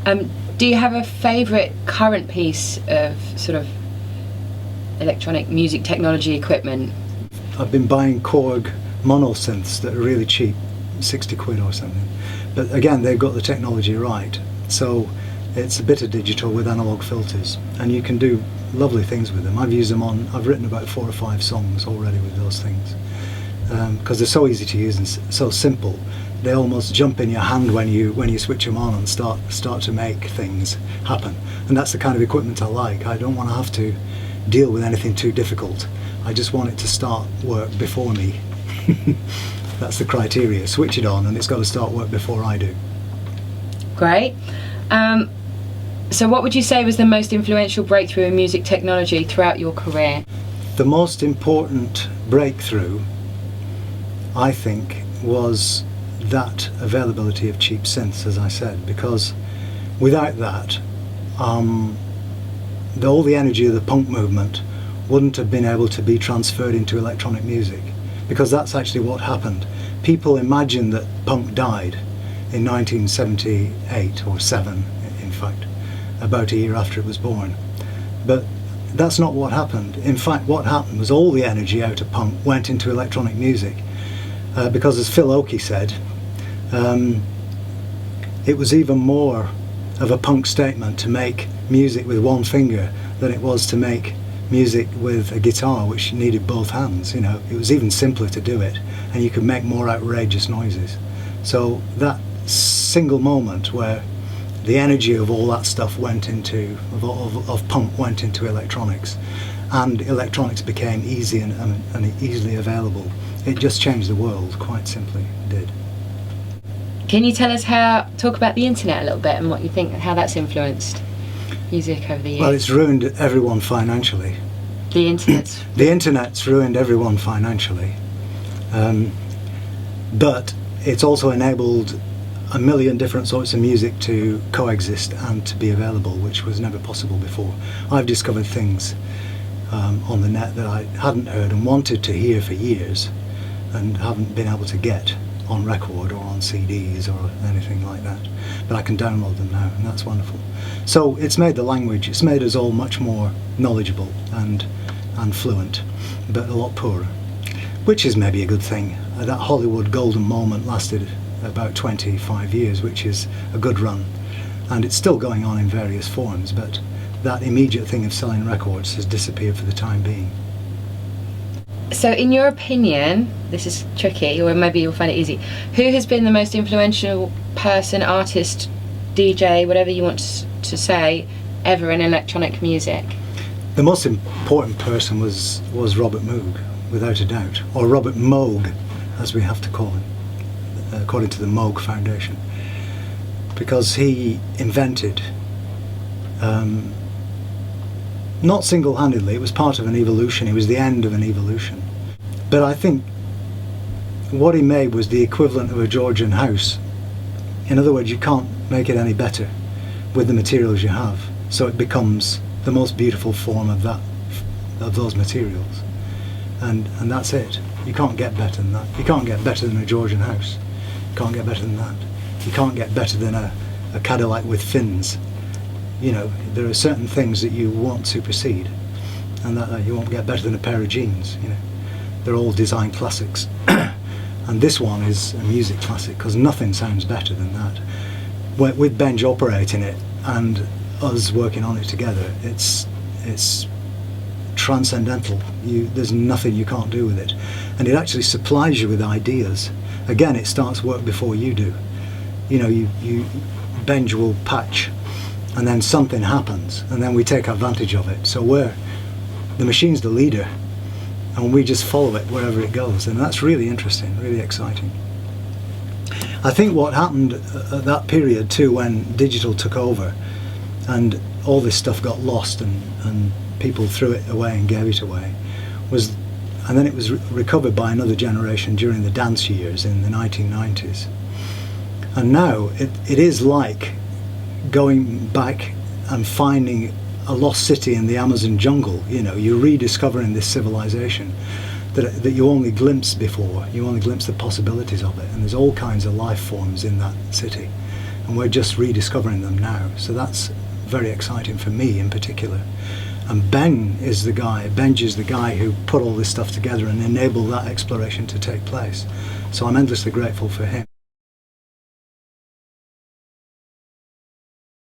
Do you have a favourite current piece of sort of electronic music technology equipment? I've been buying Korg mono synths that are really cheap, 60 quid or something. But again, they've got the technology right. So it's a bit of digital with analog filters, and you can do lovely things with them. I've used them on, I've written about 4 or 5 songs already with those things. Because they're so easy to use and so simple. They almost jump in your hand when you switch them on and start to make things happen. And that's the kind of equipment I like. I don't want to have to deal with anything too difficult. I just want it to start work before me. That's the criteria. Switch it on and it's got to start work before I do. Great. So what would you say was the most influential breakthrough in music technology throughout your career? The most important breakthrough, I think, was that availability of cheap synths, as I said, because without that, all the energy of the punk movement wouldn't have been able to be transferred into electronic music, because that's actually what happened. People imagine that punk died in 1978 or 7, in fact, about a year after it was born. But that's not what happened. In fact, what happened was all the energy out of punk went into electronic music. Because as Phil Oakey said, it was even more of a punk statement to make music with one finger than it was to make music with a guitar which needed both hands. You know, it was even simpler to do it, and you could make more outrageous noises. So that single moment where the energy of all that stuff went into, of punk went into electronics, and electronics became easy and easily available, it just changed the world, quite simply, it did. Can you talk about the internet a little bit and what you think, how that's influenced music over the years? Well, it's ruined everyone financially. The internet's... The internet's ruined everyone financially. But it's also enabled a million different sorts of music to coexist and to be available, which was never possible before. I've discovered things on the net that I hadn't heard and wanted to hear for years and haven't been able to get on record or on CDs or anything like that. But I can download them now, and that's wonderful. So it's made the language, it's made us all much more knowledgeable and fluent, but a lot poorer, which is maybe a good thing. That Hollywood golden moment lasted about 25 years, which is a good run, and it's still going on in various forms, but that immediate thing of selling records has disappeared for the time being. So in your opinion, this is tricky, or maybe you'll find it easy, who has been the most influential person, artist, DJ, whatever you want to say, ever in electronic music? The most important person was Robert Moog, without a doubt, or Robert Moog, as we have to call him, according to the Moog Foundation, because he invented, not single-handedly, it was part of an evolution, it was the end of an evolution. But I think what he made was the equivalent of a Georgian house. In other words, you can't make it any better with the materials you have, so it becomes the most beautiful form of those materials. And that's it. You can't get better than that. You can't get better than a Georgian house. You can't get better than that. You can't get better than a Cadillac with fins. You know, there are certain things that you won't supersede, and that you won't get better than a pair of jeans. You know, they're all design classics, and this one is a music classic because nothing sounds better than that. With Benj operating it and us working on it together, it's transcendental. There's nothing you can't do with it, and it actually supplies you with ideas. Again, it starts work before you do. You know, Benj will patch, and then something happens, and then we take advantage of it. So the machine's the leader, and we just follow it wherever it goes, and that's really interesting, really exciting. I think what happened at that period too, when digital took over, and all this stuff got lost, and people threw it away and gave it away, and then it was recovered by another generation during the dance years in the 1990s. And now it is like going back and finding a lost city in the Amazon jungle. You know, you're rediscovering this civilization that you only glimpsed before. You only glimpsed the possibilities of it, and there's all kinds of life forms in that city. and we're just rediscovering them now. So that's very exciting for me in particular. And Benj is the guy who put all this stuff together and enabled that exploration to take place. So I'm endlessly grateful for him.